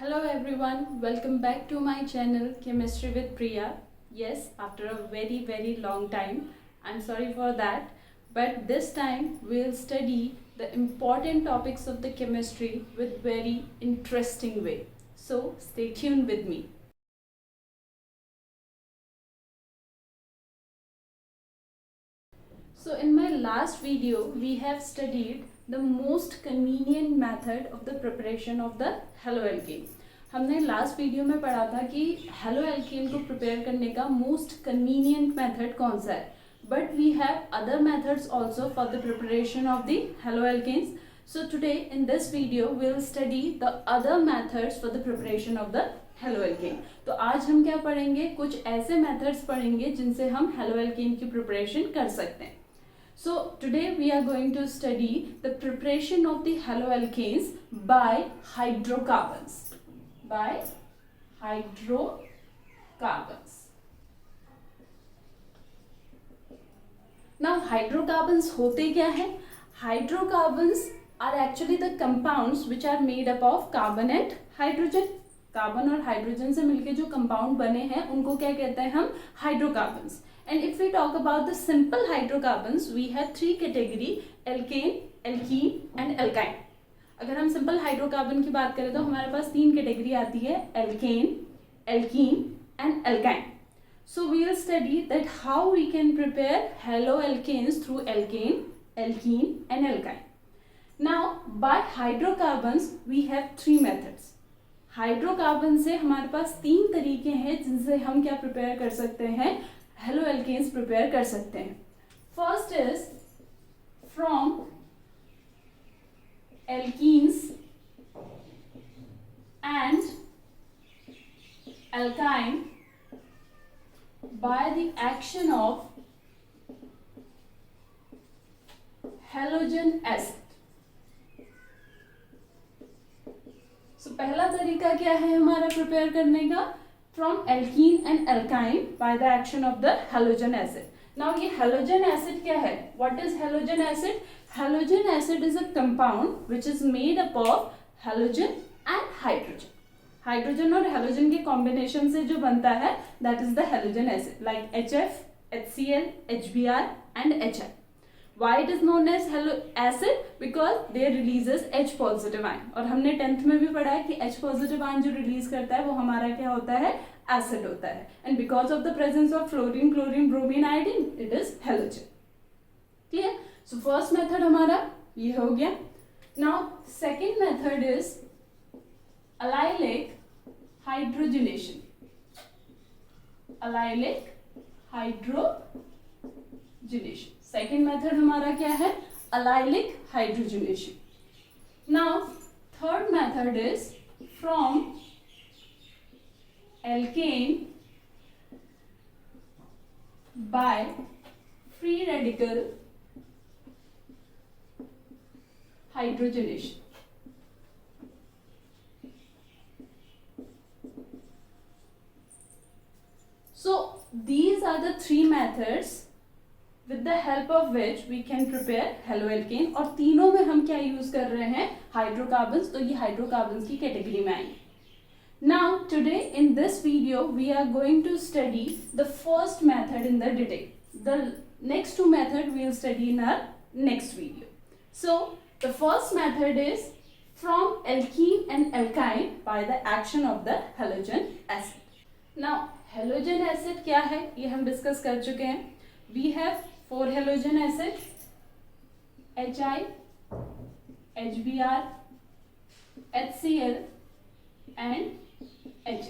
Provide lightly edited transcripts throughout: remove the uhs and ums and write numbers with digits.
Hello everyone, welcome back to my channel Chemistry with Priya. Yes, after a very long time. I'm sorry for that, but this time we'll study the important topics of the chemistry with very interesting way. So stay tuned with me. So in my last video we have studied the most convenient method of the preparation of the haloalkane. हमने last video में पढ़ा था कि haloalkane को prepare करने का most convenient method कौन सा है, but we have other methods also for the preparation of the haloalkanes. So today in this video we will study the other methods for the preparation of the haloalkane. तो आज हम क्या पढ़ेंगे, कुछ ऐसे मेथड्स पढ़ेंगे जिनसे हम हेलोएल्केन की प्रिपरेशन कर सकते हैं. So today we are going to study the preparation of the haloalkanes by hydrocarbons. By hydrocarbons. Now hydrocarbons होते क्या हैं? Hydrocarbons are actually the compounds which are made up of carbon and hydrogen. Carbon और hydrogen से मिलके जो compound बने हैं उनको क्या कहते हैं हम? Hydrocarbons. And if we talk about the simple hydrocarbons, we have three category: alkane, alkene and alkyne. अगर हम सिंपल हाइड्रोकार्बन की बात करें तो हमारे पास तीन कैटेगरी आती है: alkane, alkene and alkyne. So we will study that how we can prepare haloalkanes through alkane, alkene and alkyne. Now by hydrocarbons we have three methods. Hydrocarbon से हमारे पास तीन तरीके हैं जिनसे हम क्या प्रिपेयर कर सकते हैं, हेलोएल्केन्स प्रिपेयर कर सकते हैं. First is from alkenes and alkyne by the action of halogen acid. So पहला तरीका क्या है हमारा प्रिपेयर करने का? From alkene and alkyne by the action of the halogen acid. Now ये halogen acid क्या है? What is halogen acid? Halogen acid is a compound which is made up of halogen and hydrogen. Hydrogen और halogen के combination से जो बनता है that is the halogen acid, like HF, HCl, HBr and HI. Why it is known as acid? Because they releases H positive ion. और हमने 10th में भी पढ़ा है कि H positive ion जो रिलीज करता है वो हमारा क्या होता है? एसिड होता है. And because of the presence of fluorine, chlorine, bromine, iodine, it is halogen. Clear? So first method हमारा ये हो गया. Now second method is allylic hydrogenation. Allylic hydrogenation. Second method हमारा क्या है? Allylic hydrogenation. Now third method is from alkane by free radical hydrogenation. So these are the three methods with the help of which we can prepare haloalkane. और तीनों में हम क्या use कर रहे हैं? हाइड्रोकार्बन्स. तो ये हाइड्रोकार्बन्स की कैटेगरी में आएंगे. Now today in this video we are going to study the first method in the detail. The next two methods we will study in our next video. So the first method is from alkene and alkyne by the action of the halogen acid. Now halogen acid क्या है ये हम discuss कर चुके हैं. We have 4 halogen acid: HI, HBr, HCl and H.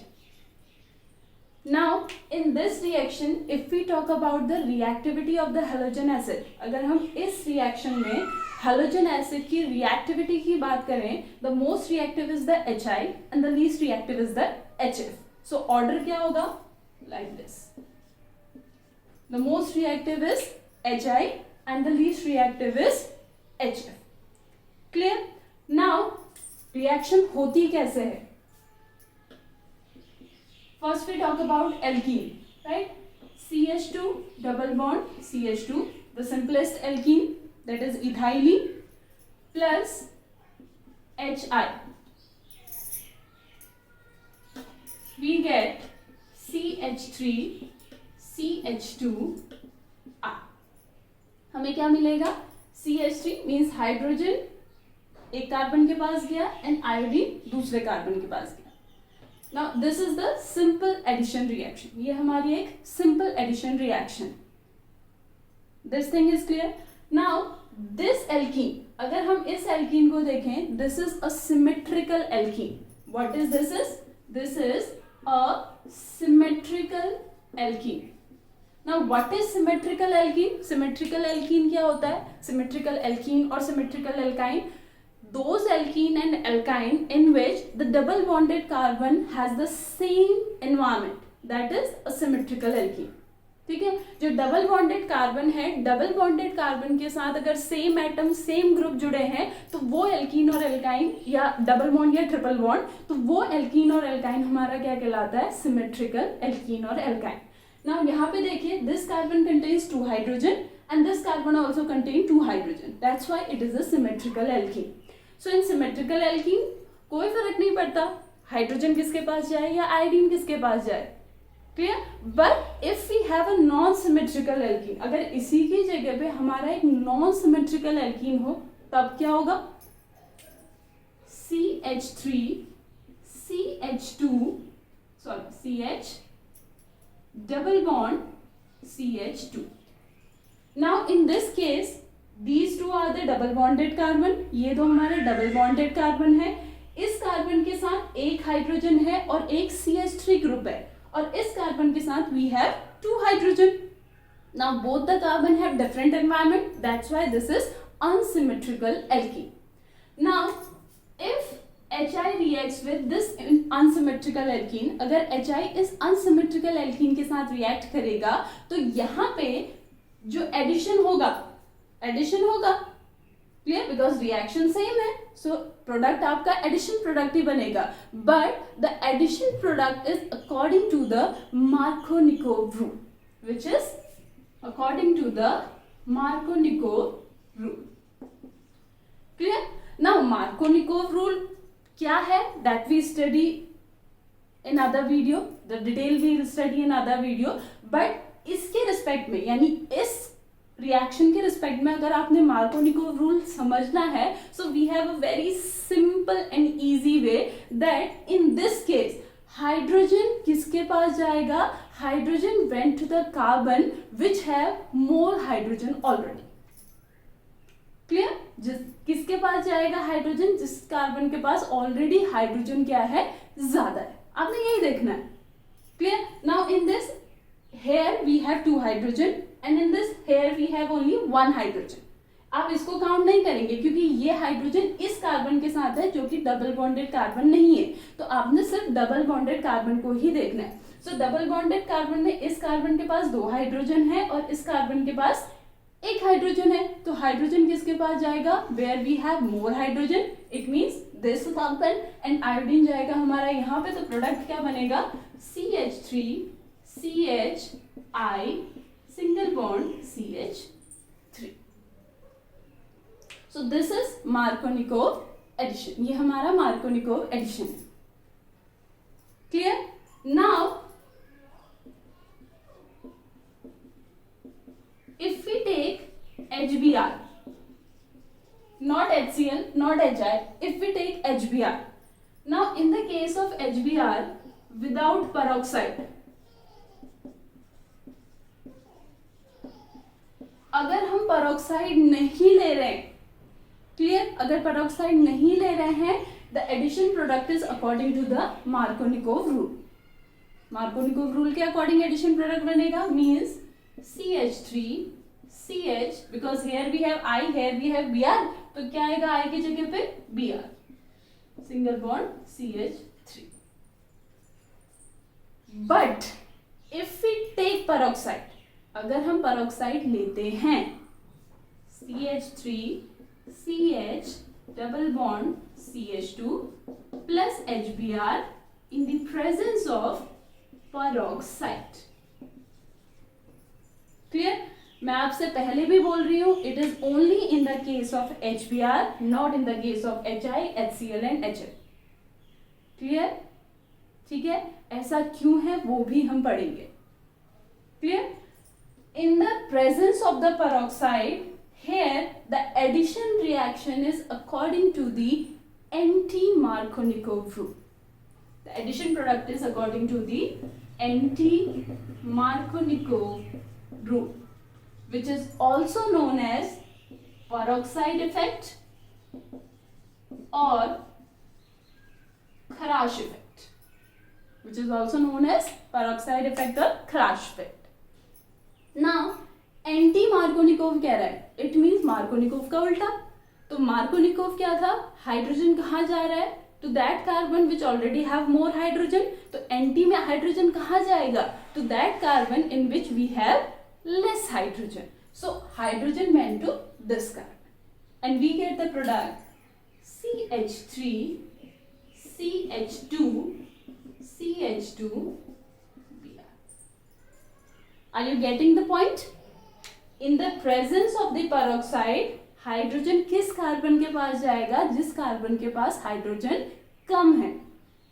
Now in this reaction if we talk about the reactivity of the halogen acid, अगर हम इस reaction में halogen acid की reactivity की बात करें, the most reactive is the HI and the least reactive is the HF. So order क्या होगा? Like this. The most reactive is HI and the least reactive is HF. Clear? Now reaction होती कैसे है? First we talk about alkene, right? CH2 double bond CH2, the simplest alkene, that is ethylene, plus HI. we get CH3CH2R. हमें क्या मिलेगा? CH3 means hydrogen एक carbon के पास गया एंड आयोडीन दूसरे कार्बन के पास गया. Now this is the simple addition reaction. ये हमारी एक simple addition reaction. This thing is clear. Now this alkene, अगर हम इस एल्कीन को देखें, this is a symmetrical alkene. What is this? This is a symmetrical alkene. Now what is symmetrical alkene? Symmetrical alkene क्या होता है? Symmetrical alkene or symmetrical alkyne, those alkene and alkyne in which the double bonded carbon has the same environment, that is a symmetrical alkene. ठीक है, जो double bonded carbon है, double bonded carbon के साथ अगर सेम एटम सेम ग्रुप जुड़े हैं तो वो एल्कीन और एल्काइन, या डबल बॉन्ड या ट्रिपल बॉन्ड, तो वो एल्कीन और एल्काइन हमारा क्या कहलाता है? सिमेट्रिकल एल्कीन और एल्काइन. नाउ यहाँ पे देखिए, this carbon contains 2 hydrogen and this carbon also contain 2 hydrogen. That's why it is a symmetrical alkene. So in symmetrical alkene कोई फर्क नहीं पड़ता हाइड्रोजन किसके पास जाए या आयोडीन किसके पास जाए. Clear. But if we have a non symmetrical alkene, अगर इसी की जगह पे हमारा एक नॉन सिमेट्रिकल एल्कीन हो, तब क्या होगा? CH double bond CH2. Now in this case these two are the double bonded carbon. ये दो हमारे डबल बॉन्डेड कार्बन है. इस कार्बन के साथ एक हाइड्रोजन है और एक CH3 ग्रुप है, और इस कार्बन के साथ we have 2 hydrogen. Now both the carbon have different environment. That's why this is unsymmetrical alkene. Now if HI reacts with this unsymmetrical alkene, अगर HI इस unsymmetrical alkene के साथ react करेगा तो यहाँ पे जो addition होगा clear, because reaction same है, so product आपका addition product ही बनेगा, but the addition product is according to the Markovnikov rule, which is according to the Markovnikov rule. Clear. Now Markovnikov rule क्या है? That we study in other video, the detail we will study in other video. But इसके respect में, यानी इस reaction के respect में अगर आपने मार्कोनिकोव रूल समझना है, so we have a very simple and easy way that in this case hydrogen किसके पास जाएगा? Hydrogen went to the carbon which have more hydrogen already. Clear. किसके पास जाएगा हाइड्रोजन? जिस कार्बन के पास ऑलरेडी हाइड्रोजन क्या है? ज्यादा है. आपने यही देखना है. Clear. Now in this here we have 2 hydrogen and in this here we have only 1 hydrogen. आप इसको काउंट नहीं करेंगे क्योंकि ये हाइड्रोजन इस कार्बन के साथ है जो कि डबल बॉन्डेड कार्बन नहीं है, तो आपने सिर्फ डबल बॉन्डेड कार्बन को ही देखना है. सो डबल बॉन्डेड कार्बन में इस कार्बन के पास 2 हाइड्रोजन है और इस कार्बन के पास 1 हाइड्रोजन है, तो हाइड्रोजन किसके पास जाएगा? Where we have more hydrogen, it means this carbon, and iodine जाएगा हमारा यहाँ पे, तो प्रोडक्ट क्या बनेगा? CH3CHI single bond CH3. So this is Markovnikov addition. ये हमारा मार्कोनिकोव एडिशन है. Clear. Now if we take HBr, not HCl, not HI, if we take HBr, now in the case of HBr without peroxide, अगर हम peroxide नहीं ले रहे हैं, clear, अगर peroxide नहीं ले रहे हैं, the addition product is according to the Markovnikov rule. Markovnikov rule के according addition product बनेगा means CH3CH, because here we have I, here we have Br, तो क्या आएगा I की जगह पे? Br, single bond CH3. But if we take peroxide, अगर हम peroxide लेते हैं, CH3CH double bond CH2 plus HBr in the presence of peroxide. Clear. मैं आपसे पहले भी बोल रही हूं, it is only in the case of HBr, not in the case of HI, HCl and HF. Clear. ठीक है, ऐसा क्यों है वो भी हम पढ़ेंगे। Clear? In the presence of the peroxide, here the addition reaction is according to the anti-Markovnikov rule. The addition product is according to the anti-Markovnikov rule, which is also known as peroxide effect or Kharash effect, which is also known as peroxide effect or Kharash effect. Now, anti-Markovnikov कह रहा है, it means Markovnikov का उल्टा। तो Markovnikov क्या था, hydrogen कहाँ जा रहा है, to that carbon which already have more hydrogen। तो anti में हाइड्रोजन कहाँ जाएगा, to that carbon in which we have less hydrogen। So hydrogen went to this carbon and we get the product CH3 CH2 CH2 Br। Are you getting the point? In the presence of the peroxide, hydrogen किस carbon के पास जाएगा, जिस carbon के पास hydrogen कम है,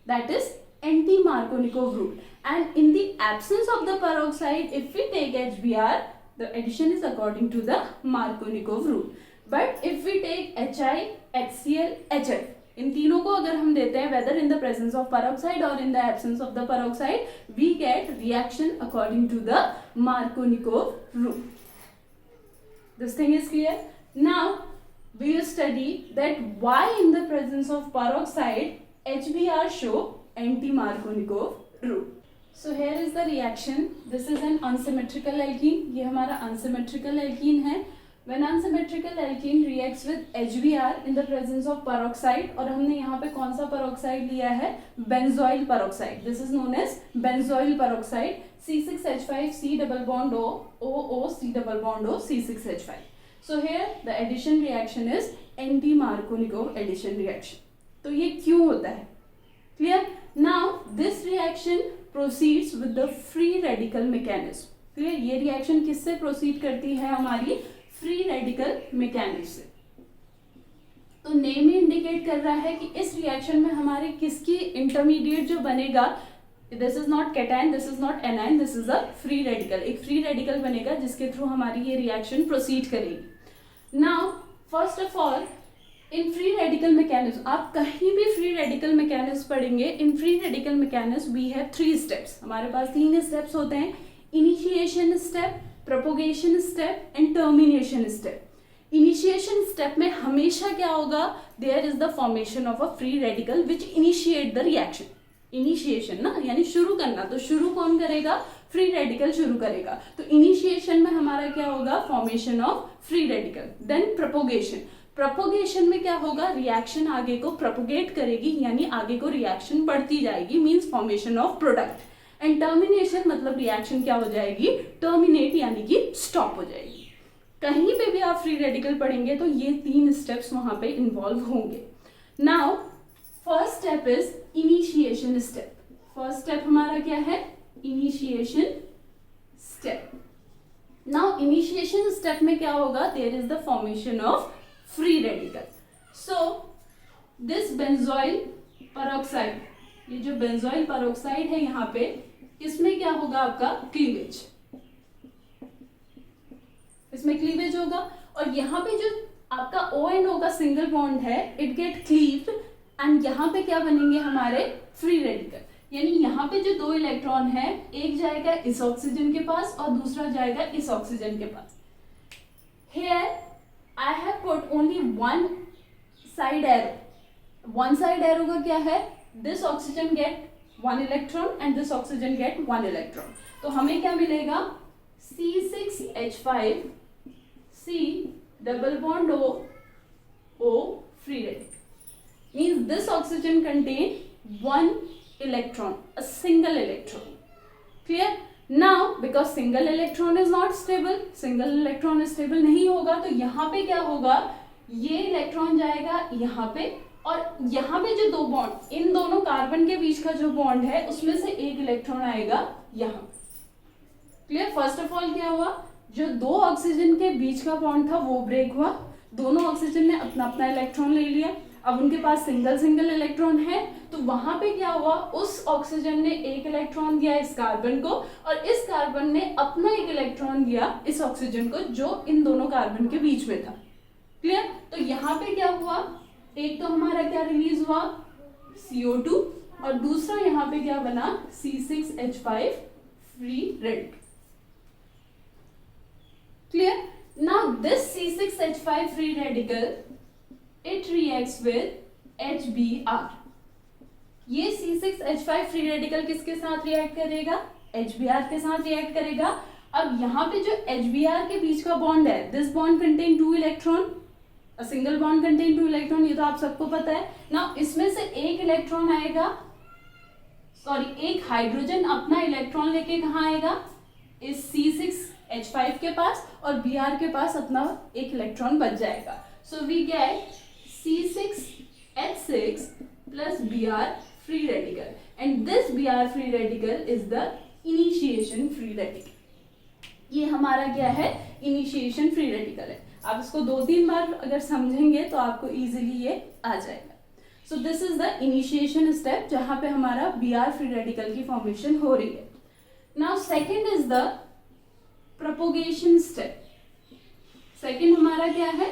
that is anti-Markovnikov rule। And in the absence of the peroxide, if we take HBr, the addition is according to the Markovnikov rule। But if we take HI, HCl, HF, इन तीनों को अगर हम देते हैं whether in the presence of peroxide or in the absence of the peroxide, we get reaction according to the Markovnikov rule। This thing is clear? Now we will study that why in the presence of peroxide HBr show anti-Markovnikov rule। So here is the reaction. This is an unsymmetrical alkene। ये हमारा unsymmetrical alkene है। When unsymmetrical alkene reacts with HBr in the presence of peroxide, और हमने यहाँ पे कौन सा peroxide लिया है, benzoyl peroxide। This is known as benzoyl peroxide। C6H5 C double bond O O O C double bond O C6H5। So here the addition reaction is anti-Markovnikov addition reaction। तो ये क्यों होता है, clear? Now this reaction proceeds with the free radical mechanism। clear? ये reaction किससे proceed करती है, हमारी free radical mechanism से। तो नेम ही इंडिकेट कर रहा है कि इस रिएक्शन में हमारे किसकी इंटरमीडिएट जो बनेगा, this is not cation, this is not anion, this is a free radical. एक फ्री रेडिकल बनेगा जिसके थ्रू हमारी ये रिएक्शन प्रोसीड करेगी। Now first of all in free radical mechanism, आप कहीं भी फ्री रेडिकल मैकेनिज्म पढ़ेंगे, in free radical mechanism we have 3 steps. हमारे पास 3 स्टेप्स होते हैं, initiation step, propagation step and termination step. Initiation step में हमेशा क्या होगा, there is the formation of a free radical which initiate the reaction. Initiation ना यानी शुरू करना, तो शुरू कौन करेगा, फ्री रेडिकल शुरू करेगा। तो इनिशिएशन में हमारा क्या होगा, formation of free radical. Then propagation, propagation में क्या होगा, रिएक्शन आगे को प्रोपोगेट करेगी यानी आगे को रिएक्शन बढ़ती जाएगी, means formation of product. And termination मतलब रिएक्शन क्या हो जाएगी, टर्मिनेट यानी कि स्टॉप हो जाएगी। कहीं पे भी आप फ्री रेडिकल पढ़ेंगे तो ये 3 स्टेप्स वहां पे इन्वॉल्व होंगे। Now first step is initiation step. First step हमारा क्या है, initiation step. Now initiation step में क्या होगा, there is the formation of free radical. So this benzoyl peroxide, ये जो बेंजोइल पेरोक्साइड है यहाँ पे, इसमें क्या होगा आपका क्लीवेज, इसमें क्लीवेज होगा। और यहाँ पे जो आपका O एंड O का सिंगल बॉन्ड है, इट गेट क्लीव्ड एंड यहाँ पे क्या बनेंगे हमारे फ्री रेडिकल। यानी यहाँ पे जो 2 इलेक्ट्रॉन है, एक जाएगा इस ऑक्सीजन के पास और दूसरा जाएगा इस ऑक्सीजन के पास। Here I have put only one side arrow. One side arrow का क्या है, this oxygen get 1 electron and this oxygen get 1 electron। तो हमें क्या मिलेगा, C6H5 C double bond O O free radical, means this oxygen contain 1 electron, a single electron। Clear? Now because single electron is not stable, single electron stable नहीं होगा, तो यहाँ पे क्या होगा, ये इलेक्ट्रॉन जाएगा यहाँ पे और यहाँ पे जो 2 बॉन्ड, इन दोनों कार्बन के बीच का जो बॉन्ड है उसमें से एक इलेक्ट्रॉन आएगा यहाँ। क्लियर? फर्स्ट ऑफ ऑल क्या हुआ, जो 2 ऑक्सीजन के बीच का बॉन्ड था वो ब्रेक हुआ, दोनों ऑक्सीजन ने अपना अपना इलेक्ट्रॉन ले लिया। अब उनके पास सिंगल सिंगल इलेक्ट्रॉन है, तो वहां पे क्या हुआ, उस ऑक्सीजन ने एक इलेक्ट्रॉन दिया इस कार्बन को और इस कार्बन ने अपना एक इलेक्ट्रॉन दिया इस ऑक्सीजन को जो इन दोनों कार्बन के बीच में था। क्लियर? तो यहाँ पे क्या हुआ, एक तो हमारा क्या रिलीज हुआ CO2 और दूसरा यहाँ पे क्या बना C6H5 free radical. Clear? Now this C6H5 free radical it reacts with HBr। ये C6H5 free radical किसके साथ रिएक्ट करेगा, HBr के साथ रिएक्ट करेगा। अब यहाँ पे जो HBr के बीच का बॉन्ड है, this bond contain 2 electron, a single bond contain 2 electron, ये तो आप सबको पता है ना। इसमें से एक इलेक्ट्रॉन आएगा, सॉरी एक हाइड्रोजन अपना इलेक्ट्रॉन लेके कहाँ आएगा, इस C6H5 के पास, और Br के पास अपना एक इलेक्ट्रॉन बच जाएगा। So we get C6H6 plus Br free radical and this Br free radical is the initiation free radical। ये हमारा क्या है, इनिशिएशन फ्री रेडिकल है। आप इसको 2-3 बार अगर समझेंगे तो आपको इजीली ये आ जाएगा। सो this is the initiation step जहां पे हमारा Br फ्री रेडिकल की फॉर्मेशन हो रही है। Now second is the propagation step. Second हमारा क्या है,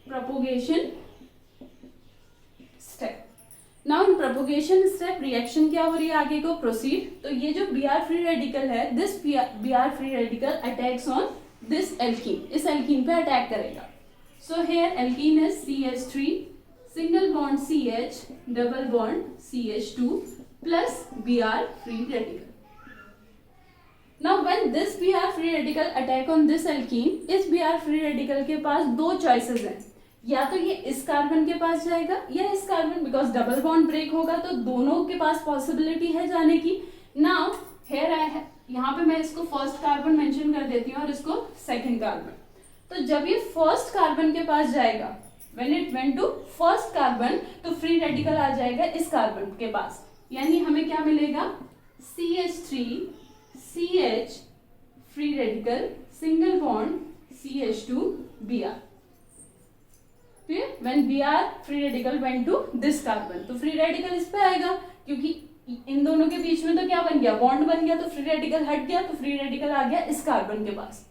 propagation step. Now in propagation step reaction क्या हो रही है आगे को प्रोसीड। तो ये जो Br फ्री रेडिकल है, this Br free radical attacks on this alkene, इस एल्कीन पे अटैक करेगा। So here alkene is CH3 single bond CH double bond CH2 plus Br free radical. Now when this Br free radical attack on this alkene, इस Br free radical के पास 2 choices हैं, या तो ये इस carbon के पास जाएगा या इस carbon, because double bond break होगा तो दोनों के पास पॉसिबिलिटी है जाने की। नाउ हेयर आई है, यहाँ पे मैं इसको फर्स्ट कार्बन मेंशन कर देती हूँ और इसको सेकंड कार्बन। तो जब ये फर्स्ट कार्बन के पास जाएगा, when it went to first carbon, तो फ्री रेडिकल आ जाएगा इस कार्बन के पास, यानी हमें क्या मिलेगा, CH3 CH free radical single bond CH2 Br। When Br free radical went to this carbon, तो फ्री रेडिकल इस पे आएगा, क्योंकि इन दोनों के बीच में तो क्या बन गया, बॉन्ड बन गया, तो फ्री रेडिकल हट गया, तो फ्री रेडिकल आ गया इस कार्बन के पास।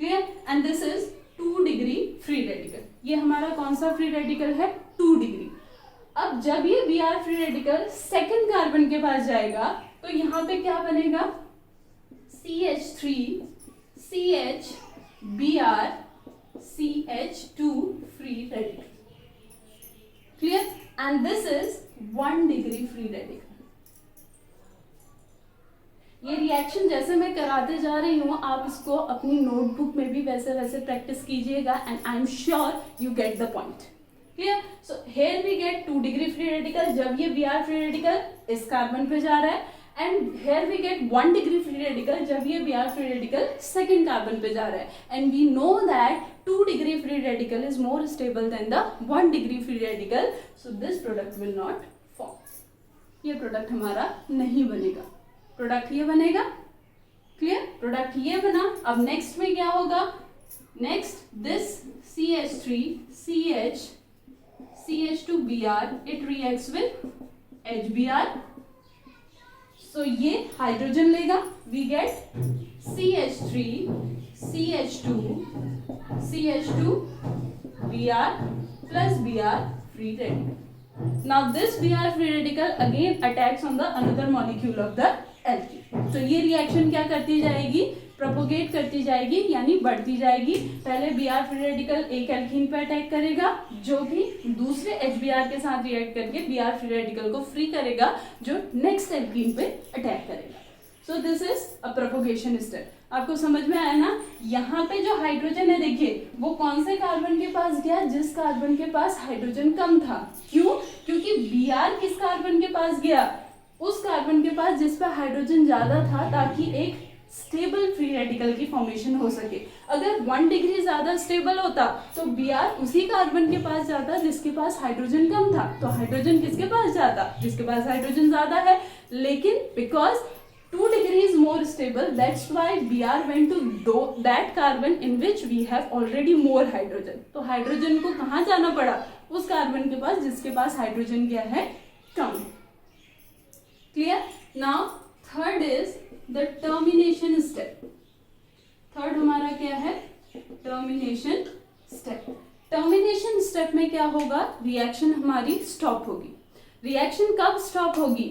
Clear? And this is 2 degree free radical. ये हमारा कौन सा फ्री रेडिकल है, 2 डिग्री। अब जब ये Br free radical second carbon के पास जाएगा, तो यहाँ पे क्या बनेगा, CH3 CH Br CH2 free radical। Clear? And this is 1 degree free radical। ये रिएक्शन जैसे मैं कराते जा रही हूँ, आप इसको अपनी नोटबुक में भी वैसे वैसे प्रैक्टिस कीजिएगा, and I am sure you get the point. Clear? So here we get 2 degree free radical जब ये Br फ्री रेडिकल इस कार्बन पे जा रहा है, and here we get 1 degree free radical जब ये Br free radical second carbon पे जा रहा है। And we know that 2 degree free radical is more stable than the 1 degree free radical, so this product will not form. ये product हमारा नहीं बनेगा, प्रोडक्ट ये बनेगा। क्लियर? प्रोडक्ट ये बना। अब नेक्स्ट में क्या होगा, next this CH3 CH CH2 Br it reacts with HBr, so ये हाइड्रोजन लेगा, we get CH3 CH2 CH2 Br plus Br free radical। Now this Br free radical again attacks on the another molecule of the alkene। तो ये reaction क्या करती जाएगी, propagate करती जाएगी, यानी बढ़ती जाएगी। पहले Br फ्री रेडिकल एक एल्कीन पे अटैक करेगा, जो कि दूसरे HBr के साथ रिएक्ट करके Br फ्री रेडिकल को फ्री करेगा, जो नेक्स्ट एल्कीन पे अटैक करेगा। सो this is a propagation step. आपको समझ में आया ना? यहाँ पे जो हाइड्रोजन है, देखिए वो कौन से कार्बन के पास गया, जिस कार्बन के पास हाइड्रोजन कम था। क्यों? क्योंकि Br किस कार्बन के पास गया, उस कार्बन के पास जिस पर हाइड्रोजन ज्यादा था, ताकि एक स्टेबल फ्री रेडिकल की फॉर्मेशन हो सके। अगर 1 डिग्री ज्यादा स्टेबल होता तो Br उसी कार्बन के पास जाता जिसके पास हाइड्रोजन कम था, तो हाइड्रोजन किसके पास जाता, जिसके पास हाइड्रोजन ज्यादा है। लेकिन because 2 degree is more stable, that's why Br went to that carbon in which we have already more hydrogen। तो हाइड्रोजन को कहाँ जाना पड़ा, उस कार्बन के पास जिसके पास हाइड्रोजन क्या है, कम। Clear? Now third is the termination step. Third हमारा क्या है, टर्मिनेशन स्टेप। टर्मिनेशन स्टेप में क्या होगा, रिएक्शन हमारी स्टॉप होगी। रिएक्शन कब स्टॉप होगी,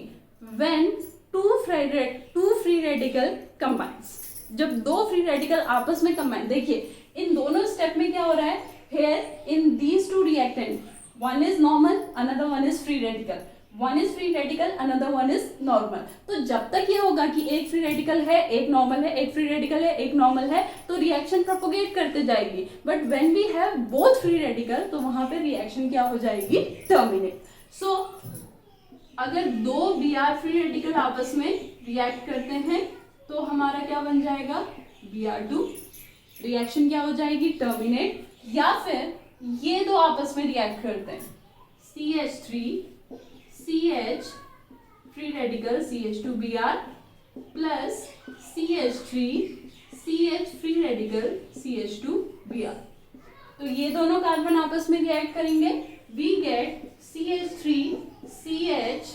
when two free radical combines. जब दो फ्री रेडिकल आपस में कंबाइन, देखिए इन दोनों स्टेप में क्या हो रहा है, here in these two reactant, one is normal, another one is free radical, one is free radical, another one is normal. तो जब तक ये होगा कि एक फ्री रेडिकल है, एक नॉर्मल है, एक फ्री रेडिकल है, एक नॉर्मल है, तो रिएक्शन प्रोपोगेट करते जाएगी। But when we have both free radical, तो वहां पे रिएक्शन क्या हो जाएगी, टर्मिनेट। सो अगर दो Br फ्री रेडिकल आपस में रिएक्ट करते हैं तो हमारा क्या बन जाएगा, Br2, रिएक्शन क्या हो जाएगी, टर्मिनेट। या फिर ये दो आपस में रिएक्ट करते हैं, CH3 CH free radical CH2Br plus CH3 CH free radical CH2Br। तो ये दोनों कार्बन आपस में रिएक्ट करेंगे, we get CH3 CH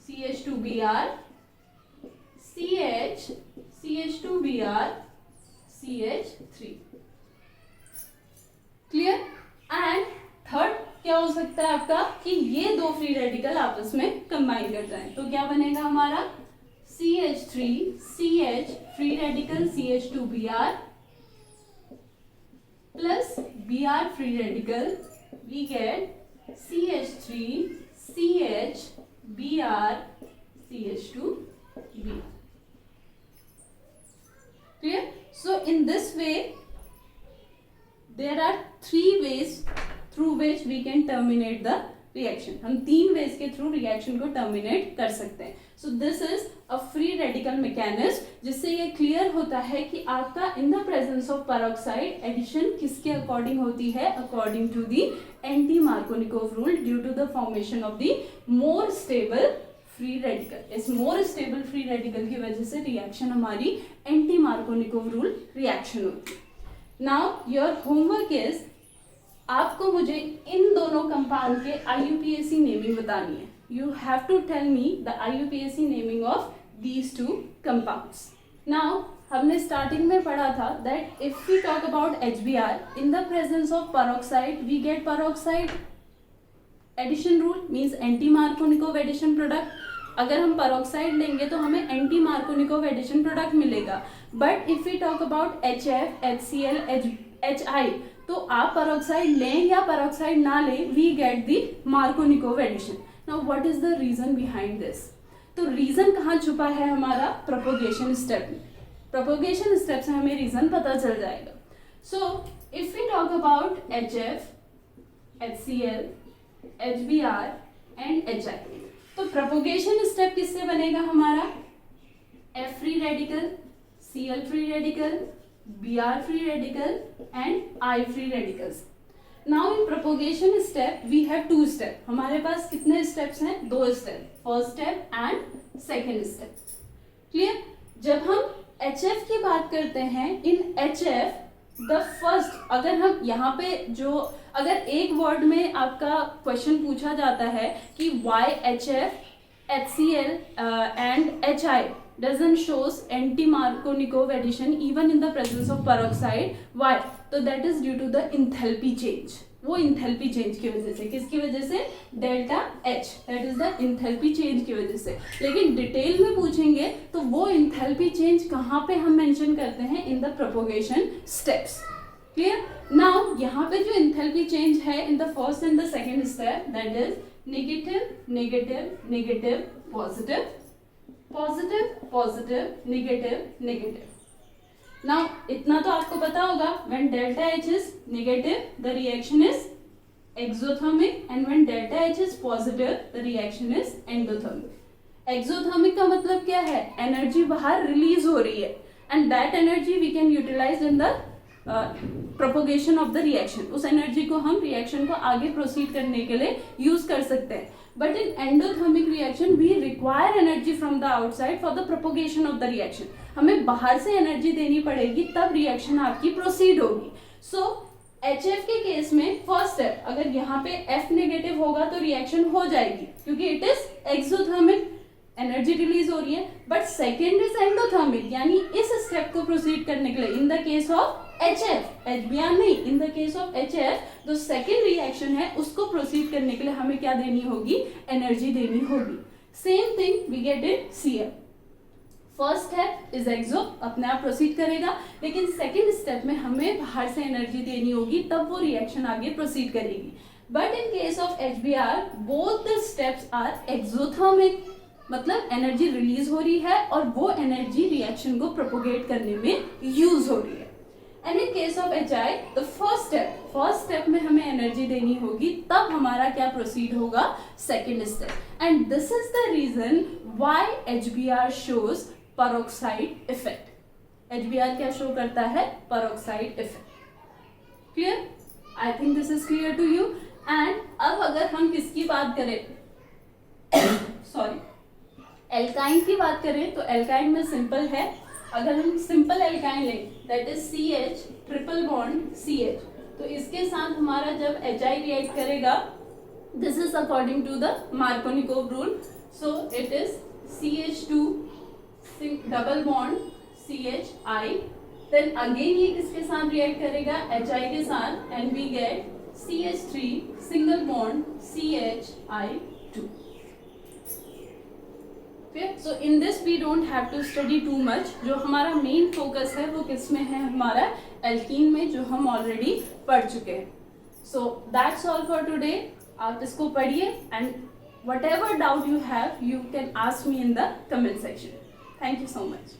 CH2Br CH CH2Br CH3। Clear? And third क्या हो सकता है आपका, कि ये दो फ्री रेडिकल आपस में कंबाइन कर जाएं, तो क्या बनेगा हमारा, CH3 CH free radical CH2Br plus Br free radical, we get CH3 CH Br CH2Br। Clear? So in this way there are three ways through which we can terminate the reaction. हम तीन ways के through reaction को terminate कर सकते हैं। So this is a free radical mechanism, जिससे ये clear होता है कि आपका in the presence of peroxide addition किसके अकॉर्डिंग होती है, according to the anti-Markovnikov rule due to the formation of the more stable free radical. इस मोर स्टेबल फ्री रेडिकल की वजह से रिएक्शन हमारी एंटी मार्कोनिकोव रूल रिएक्शन होती है। नाउ योर होमवर्क इज, आपको मुझे इन दोनों कंपाउंड के IUPAC नेमिंग बतानी है। You have to tell me the IUPAC naming of these two compounds. Now हमने स्टार्टिंग में पढ़ा था that if we talk about HBr in the presence of peroxide we get peroxide addition rule, means anti Markovnikov addition product. अगर हम peroxide लेंगे तो हमें anti Markovnikov addition product मिलेगा। But if we talk about HF HCl HI, तो आप peroxide लें या पेरोक्साइड ना लें, we get the Markovnikov addition. Now what is the reason behind this? तो रीजन कहाँ छुपा है हमारा, प्रोपोगेशन स्टेप में। प्रोपोगेशन स्टेप से हमें रीजन पता चल जाएगा। So if we talk about HF HCl HBr and HI, तो प्रोपोगेशन स्टेप किससे बनेगा हमारा, F free radical, Cl free radical, Br free radical and I free radicals. Now in propagation step we have two step. हमारे पास कितने steps हैं, दो step, first step and second step. Clear? जब हम HF की बात करते हैं, इन HF द फर्स्ट, अगर हम यहाँ पे जो, अगर एक वर्ड में आपका क्वेश्चन पूछा जाता है कि why HF HCl and HI doesn't shows anti-Markovnikov addition even in the presence of peroxide, why? तो that is due to the enthalpy change। वो enthalpy change की वजह से, किसकी वजह से, delta H, that is the enthalpy change की वजह से। लेकिन डिटेल में पूछेंगे तो वो enthalpy change कहाँ पे हम मेंशन करते हैं, in the propagation steps। Clear? Now यहाँ पे जो enthalpy change है in the first and the second step, that is negative negative negative positive positive positive negative negative। Now इतना तो आपको पता होगा, when delta H is negative the reaction is exothermic and when delta H is positive the reaction is endothermic। exothermic का मतलब क्या है, energy बाहर रिलीज हो रही है and that energy we can utilize in the propagation of the reaction. उस energy को हम रिएक्शन को आगे प्रोसीड करने के लिए यूज कर सकते हैं। But in endothermic reaction we require energy from the outside for the propagation of the reaction. हमें बाहर से एनर्जी देनी पड़ेगी तब रिएक्शन आपकी प्रोसीड होगी। सो HF के केस में फर्स्ट स्टेप, अगर यहाँ पे F नेगेटिव होगा तो रिएक्शन हो जाएगी क्योंकि it is exothermic, energy release हो रही है, बट सेकेंड इज एंडोथर्मिक, यानी इस स्टेप को प्रोसीड करने के लिए in the case of HF, HBr नहीं, in the case of HF जो सेकेंड रिएक्शन है उसको प्रोसीड करने के लिए हमें क्या देनी होगी, एनर्जी देनी होगी. Same thing we get in Cl. First step is exo, अपने आप प्रोसीड करेगा, लेकिन सेकेंड स्टेप में हमें बाहर से एनर्जी देनी होगी, तब वो रिएक्शन आगे प्रोसीड करेगी. But in case of HBr both the steps are exothermic, मतलब एनर्जी रिलीज हो रही है और वो एनर्जी रिएक्शन को प्रोपोगेट करने में यूज हो रही है. And in case of HI the first step में हमें एनर्जी देनी होगी, तब हमारा क्या प्रोसीड होगा, second step. And this is the reason why HBr shows peroxide effect. HBr क्या शो करता है, peroxide effect. Clear? I think this is clear to you. And अब अगर हम किसकी बात करें, सॉरी, एल्काइन की बात करें, तो एल्काइन में सिंपल है. अगर हम सिंपल एल्काइन लें, that is CH triple bond CH, तो इसके साथ हमारा जब HI रिएक्ट करेगा, this is according to the Markovnikov rule, so it is CH2 double bond CHI, then again ये किसके साथ रिएक्ट करेगा, HI के साथ, and we get CH3 single bond CHI2. So in this we don't have to study too much. जो हमारा main focus है वो किस में है, हमारा एल्कीन में, जो हम ऑलरेडी पढ़ चुके हैं. So that's all for today. आप इसको पढ़िए and whatever doubt you have, you can ask me in the comment section. Thank you so much.